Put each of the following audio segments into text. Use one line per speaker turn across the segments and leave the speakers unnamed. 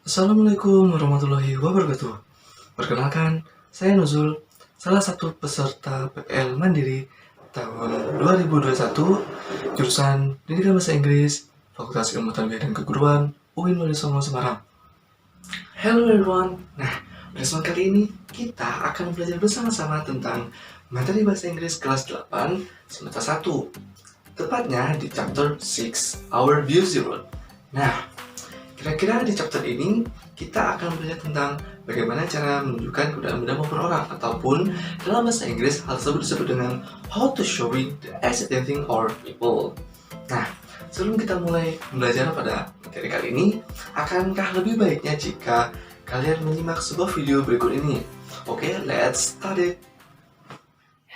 Assalamualaikum warahmatullahi wabarakatuh. Perkenalkan, saya Nuzul, salah satu peserta PPL Mandiri tahun 2021, jurusan Pendidikan Bahasa Inggris, Fakultas Ilmu Tarbiyah dan Keguruan, UIN Wonokromo Semarang. Hello everyone. Nah, pada kesempatan kali ini kita akan belajar bersama-sama tentang materi bahasa Inggris kelas 8 semester 1. Tepatnya di chapter 6, Our Busy World. Nah, kira-kira di chapter ini kita akan belajar tentang bagaimana cara menunjukkan keberadaan benda maupun orang, ataupun dalam bahasa Inggris hal tersebut disebut dengan how to showing the existing thing or people. Nah, sebelum kita mulai belajar pada materi kali ini, akankah lebih baiknya jika kalian menyimak sebuah video berikut ini? Oke, let's start it.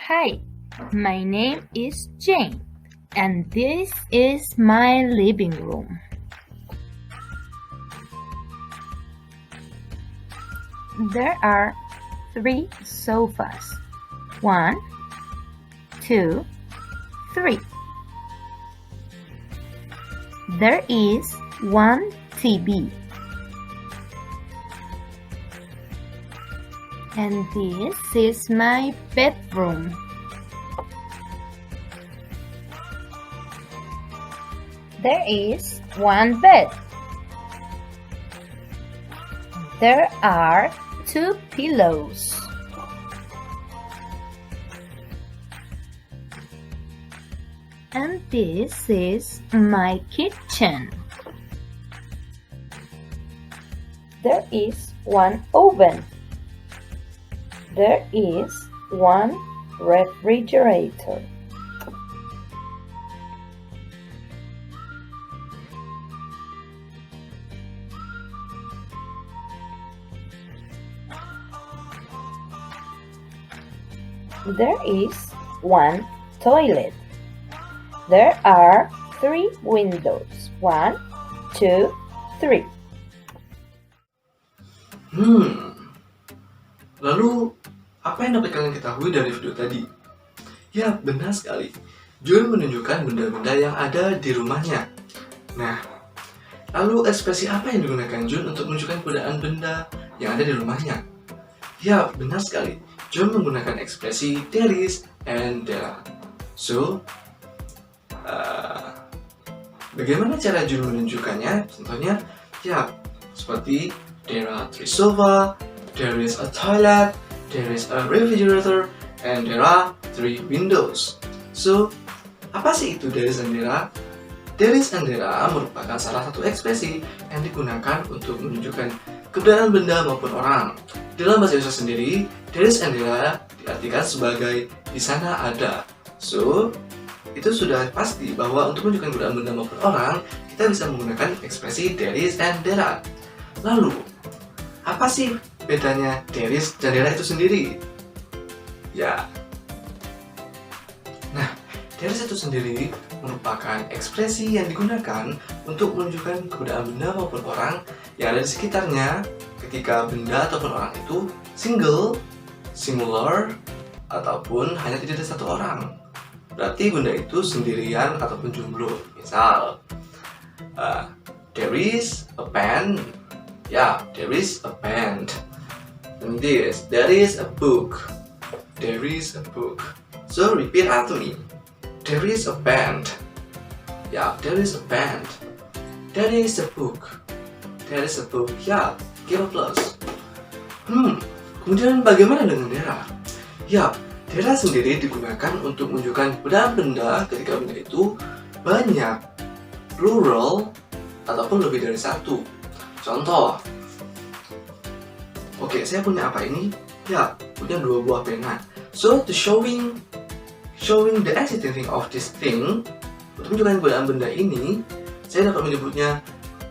Hi, my name is Jane, and this is my living room. There are 3 sofas. 1, 2, 3. There is 1 TV. And this is my bedroom. There is 1 bed. There are 2 pillows. And this is my kitchen. There is 1 oven. There is 1 refrigerator. There is 1 toilet. There are 3 windows. 1, 2, 3.
Lalu apa yang dapat kalian ketahui dari video tadi? Ya, benar sekali. Jun menunjukkan benda-benda yang ada di rumahnya. Nah, lalu ekspresi apa yang digunakan Jun untuk menunjukkan keberadaan benda yang ada di rumahnya? Ya, benar sekali. Jun menggunakan ekspresi there is and there. So, bagaimana cara Jun menunjukkannya? Contohnya, ya, seperti there are 3 sofa, there is a toilet, there is a refrigerator, and there are 3 windows. So, apa sih itu there is and there are? There is and there are merupakan salah satu ekspresi yang digunakan untuk menunjukkan keberadaan benda maupun orang. Dalam bahasa Indonesia sendiri, there is and there are diartikan sebagai di sana ada. So, itu sudah pasti bahwa untuk menunjukkan keberadaan benda maupun orang, kita bisa menggunakan ekspresi there is and there are. Lalu, apa sih bedanya there is dan there are itu sendiri? Ya. Nah, there is itu sendiri merupakan ekspresi yang digunakan untuk menunjukkan keberadaan benda maupun orang yang ada di sekitarnya ketika benda ataupun orang itu single, singular, ataupun hanya tidak ada satu orang. Berarti benda itu sendirian ataupun jomblo. Misal, there is a pen. Ya, there is a pen. And this, there is a book. There is a book. So repeat after me. There is a pen. Ya, there is a pen. There is a book. There is a book. Ya, give a plus. Kemudian bagaimana dengan Dera? Ya, Dera sendiri digunakan untuk menunjukkan keberadaan benda ketika benda itu banyak, plural, ataupun lebih dari satu. Contoh, oke, saya punya apa ini? Ya, punya 2 buah pena. So, to showing the existing thing of this thing, untuk menunjukkan keberadaan benda ini, saya dapat menyebutnya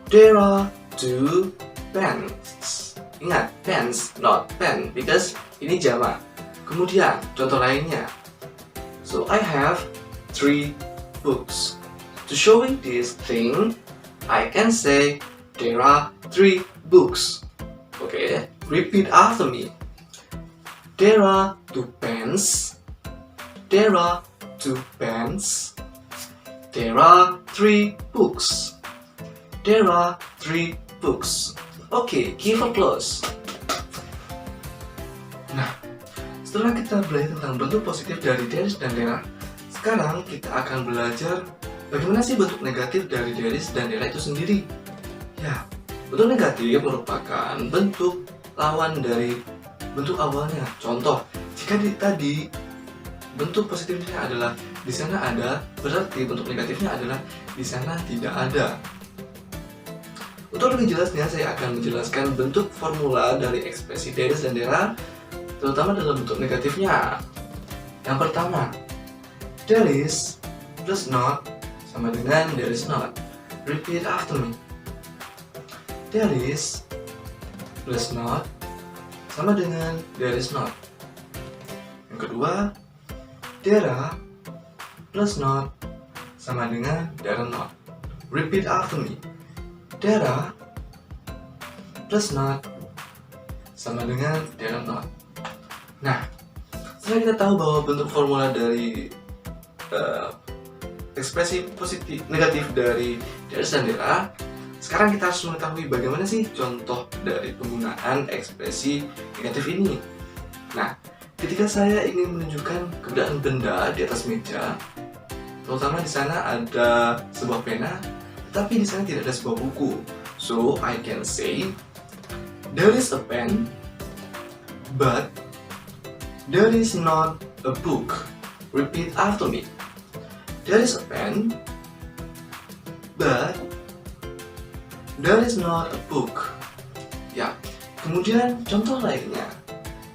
there are 2 pens. Ingat, pens, not pen, because ini jamak. Kemudian, contoh lainnya. So, I have 3 books. To showing this thing, I can say there are 3 books. Okay, repeat after me. There are 2 pens. There are 2 pens. There are 3 books. There are 3 books. Oke, give applause. Nah, setelah kita belajar tentang bentuk positif dari there is dan there are, sekarang kita akan belajar bagaimana sih bentuk negatif dari there is dan there are itu sendiri. Ya, bentuk negatif merupakan bentuk lawan dari bentuk awalnya. Contoh, jika tadi bentuk positifnya adalah di sana ada, berarti bentuk negatifnya adalah di sana tidak ada. Untuk lebih jelasnya, saya akan menjelaskan bentuk formula dari ekspresi there is dan there are, terutama dalam bentuk negatifnya. Yang pertama, there is plus not sama dengan there is not. Repeat after me. There is plus not sama dengan there is not. Yang kedua, there are plus not sama dengan there are not. Repeat after me. There are plus not sama dengan there are not. Nah, setelah kita tahu bahwa bentuk formula dari ekspresi positif negatif dari there is dan there are, sekarang kita harus mengetahui bagaimana sih contoh dari penggunaan ekspresi negatif ini. Nah, ketika saya ingin menunjukkan keberadaan benda di atas meja, terutama di sana ada sebuah pena, tapi di sana tidak ada sebuah buku. So, I can say, there is a pen, but there is not a book. Repeat after me. There is a pen, but there is not a book. Ya, kemudian contoh lainnya.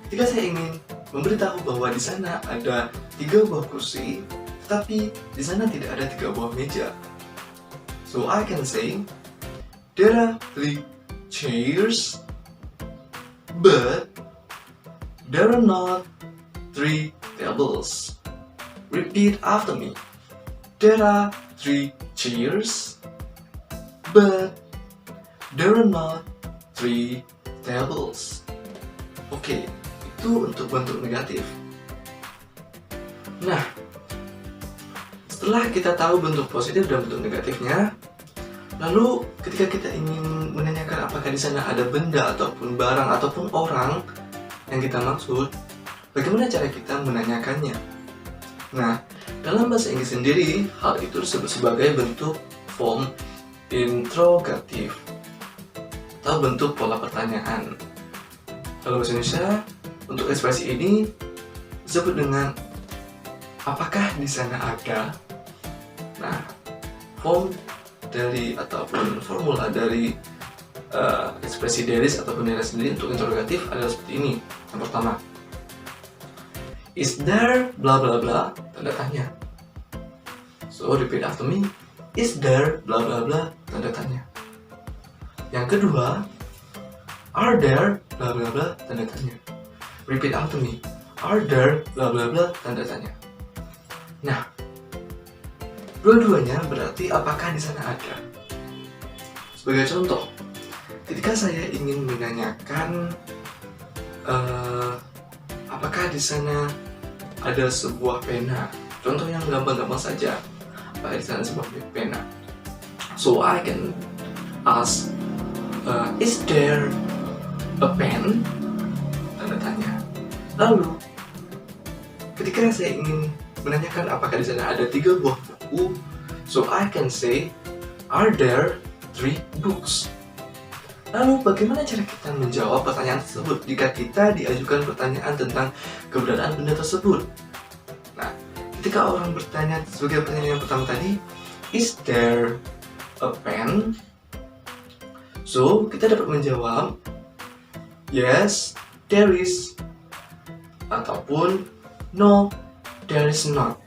Ketika saya ingin memberitahu bahwa di sana ada 3 buah kursi, tetapi di sana tidak ada 3 buah meja. So I can say, there are 3 chairs, but there are not 3 tables. Repeat after me. There are 3 chairs, but there are not 3 tables. Oke, itu untuk bentuk negatif. Nah, setelah kita tahu bentuk positif dan bentuk negatifnya, lalu ketika kita ingin menanyakan apakah di sana ada benda ataupun barang ataupun orang yang kita maksud, bagaimana cara kita menanyakannya? Nah, dalam bahasa Inggris sendiri, hal itu disebut sebagai bentuk form interrogatif atau bentuk pola pertanyaan. Dalam bahasa Indonesia, untuk ekspresi ini disebut dengan apakah di sana ada. Nah, form dari ataupun formula dari ekspresi there is ataupun there is sendiri untuk interrogatif adalah seperti ini. Yang pertama, is there bla bla bla, tanda tanya. So repeat after me. Is there bla bla bla, tanda tanya. Yang kedua, are there bla bla bla, tanda tanya. Repeat after me. Are there bla bla bla, tanda tanya. Nah, dua-duanya berarti apakah di sana ada. Sebagai contoh, ketika saya ingin menanyakan apakah di sana ada sebuah pena, contoh yang gampang-gampang saja, apakah di sana sebuah pena. So I can ask, is there a pen? Tanda tanya. Lalu, ketika saya ingin menanyakan apakah di sana ada 3 buah buku, so I can say, are there 3 books? Lalu bagaimana cara kita menjawab pertanyaan tersebut jika kita diajukan pertanyaan tentang keberadaan benda tersebut? Nah, ketika orang bertanya sebagai pertanyaan yang pertama tadi, is there a pen? So, kita dapat menjawab, yes, there is, ataupun no, there is not.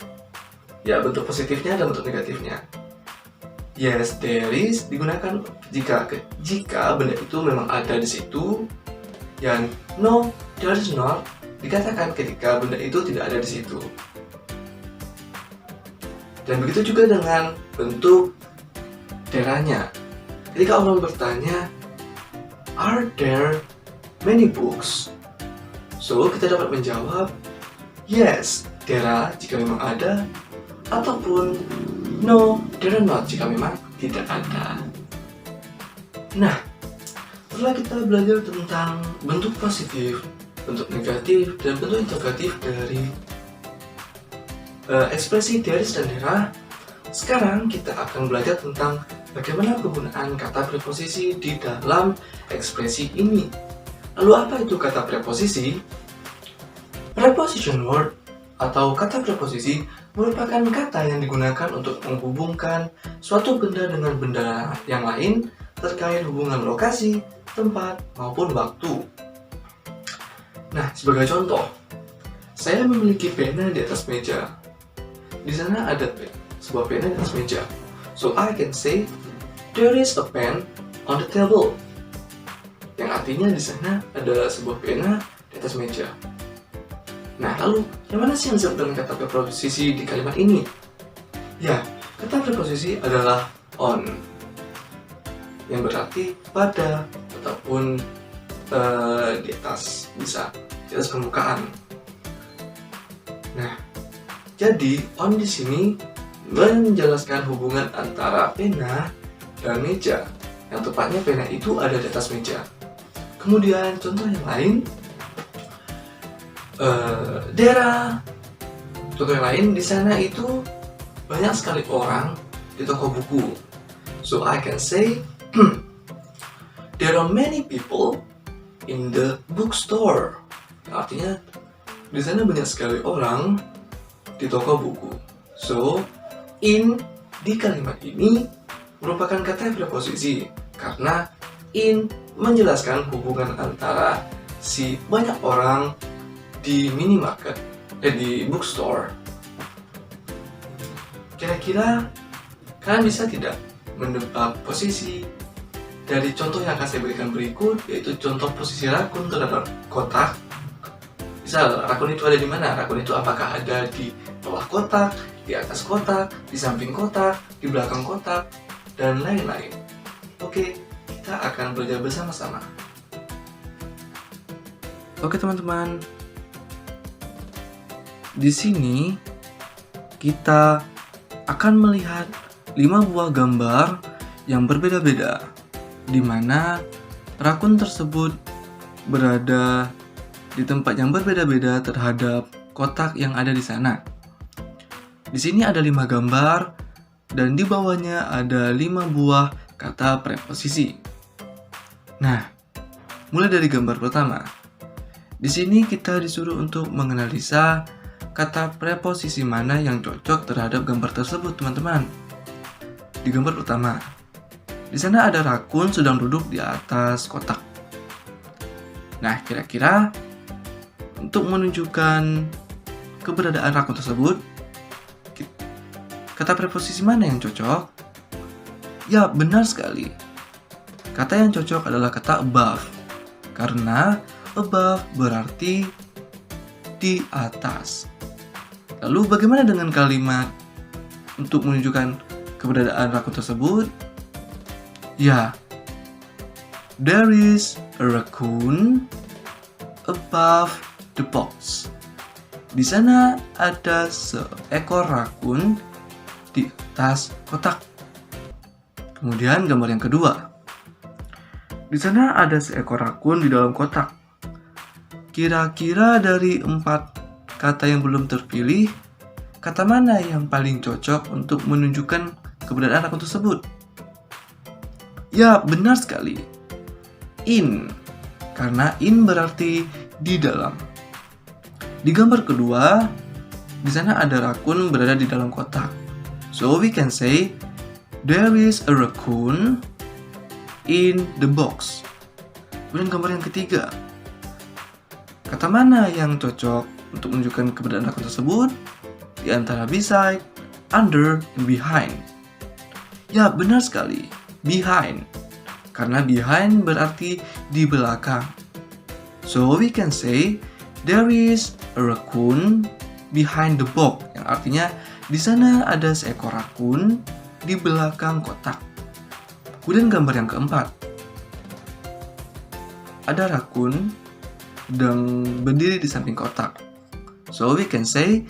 Ya, bentuk positifnya dan bentuk negatifnya. Yes, there is digunakan jika benda itu memang ada di situ. Yang no, there is not dikatakan ketika benda itu tidak ada di situ. Dan begitu juga dengan bentuk there-nya. Ketika orang bertanya, are there many books? So, kita dapat menjawab, yes, there are jika memang ada, ataupun no, there are not jika memang tidak ada. Nah, Setelah kita belajar tentang bentuk positif, bentuk negatif, dan bentuk integratif dari ekspresi diaris dan dera, sekarang kita akan belajar tentang bagaimana penggunaan kata preposisi di dalam ekspresi ini. Lalu apa itu kata preposisi? Preposition word atau kata preposisi merupakan kata yang digunakan untuk menghubungkan suatu benda dengan benda yang lain terkait hubungan lokasi, tempat, maupun waktu. Nah, sebagai contoh, saya memiliki pena di atas meja. Di sana ada sebuah pena di atas meja. So I can say, there is a pen on the table. Yang artinya di sana ada sebuah pena di atas meja. Nah, lalu yang mana sih yang disebut dengan kata preposisi di kalimat ini? Ya, kata preposisi adalah on, yang berarti pada ataupun di atas, bisa di atas permukaan. Nah, jadi on di sini menjelaskan hubungan antara pena dan meja. Yang tepatnya pena itu ada di atas meja. Kemudian contoh yang lain, dera. Contoh yang lain, di sana itu banyak sekali orang di toko buku. So I can say, there are many people in the bookstore. Artinya di sana banyak sekali orang di toko buku. So in di kalimat ini merupakan kata preposisi karena in menjelaskan hubungan antara si banyak orang di minimarket, di bookstore. Kira-kira kalian bisa tidak menebak posisi dari contoh yang akan saya berikan berikut, yaitu contoh posisi rakun terhadap kotak. Misal, rakun itu ada di mana? Rakun itu apakah ada di bawah kotak, di atas kotak, di samping kotak, di belakang kotak, dan lain-lain. Oke, kita akan belajar bersama-sama. Oke teman-teman, di sini kita akan melihat 5 buah gambar yang berbeda-beda, di mana rakun tersebut berada di tempat yang berbeda-beda terhadap kotak yang ada di sana. Di sini ada 5 gambar dan di bawahnya ada 5 buah kata preposisi. Nah, mulai dari gambar pertama. Di sini kita disuruh untuk menganalisa kata preposisi mana yang cocok terhadap gambar tersebut, teman-teman. Di gambar pertama, di sana ada rakun sedang duduk di atas kotak. Nah, kira-kira untuk menunjukkan keberadaan rakun tersebut, kata preposisi mana yang cocok? Ya, benar sekali. Kata yang cocok adalah kata above, karena above berarti di atas. Lalu bagaimana dengan kalimat untuk menunjukkan keberadaan rakun tersebut? Ya, there is a raccoon above the box. Di sana ada seekor rakun di atas kotak. Kemudian gambar yang kedua. Di sana ada seekor rakun di dalam kotak. Kira-kira dari 4 kata yang belum terpilih, kata mana yang paling cocok untuk menunjukkan keberadaan rakun tersebut? Ya, benar sekali. In, karena in berarti di dalam. Di gambar kedua, di sana ada rakun berada di dalam kotak. So we can say, there is a raccoon in the box. Kemudian gambar yang ketiga. Kata mana yang cocok untuk menunjukkan keberadaan rakun tersebut? Di antara beside, under, and behind. Ya, benar sekali. Behind. Karena behind berarti di belakang. So we can say, there is a raccoon behind the box. Yang artinya di sana ada seekor rakun di belakang kotak. Kemudian gambar yang keempat. Ada rakun sedang berdiri di samping kotak. So we can say,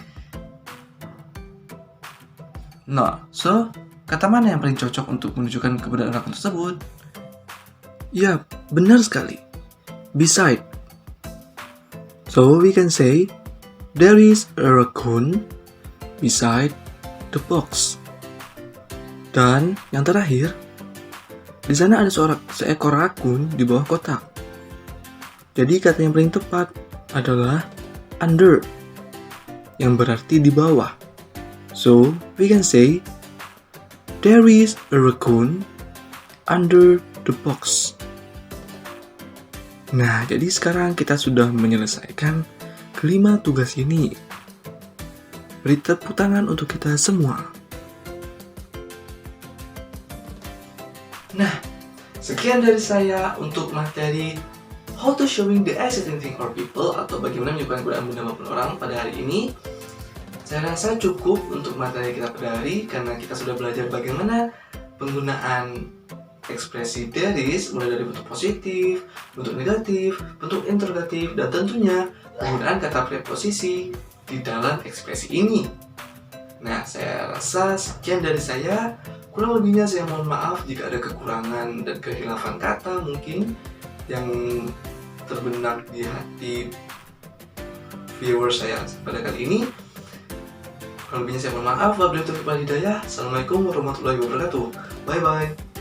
kata mana yang paling cocok untuk menunjukkan keberadaan rakun tersebut? Ya, Benar sekali. Beside. So we can say, there is a raccoon beside the box. Dan yang terakhir, di sana ada seekor rakun di bawah kotak. Jadi kata yang paling tepat adalah under, yang berarti di bawah. So we can say, there is a raccoon under the box. Nah, jadi sekarang kita sudah menyelesaikan kelima tugas ini. Beri tepuk tangan untuk kita semua. Nah, sekian dari saya untuk materi How to Showing the Exciting Thing for People atau bagaimana menyukai kegunaan benda maupun orang pada hari ini. Saya rasa cukup untuk materi kita pada hari karena kita sudah belajar bagaimana penggunaan ekspresi there is mulai dari bentuk positif, bentuk negatif, bentuk interrogatif, dan tentunya penggunaan kata preposisi di dalam ekspresi ini. Nah, saya rasa sekian dari saya. Kurang lebihnya saya mohon maaf jika ada kekurangan dan kehilafan kata mungkin yang terbenak di hati viewers saya pada kali ini. Kurang lebihnya saya mohon maaf. Wabillahi taufiq wal hidayah. Assalamualaikum warahmatullahi wabarakatuh. Bye bye.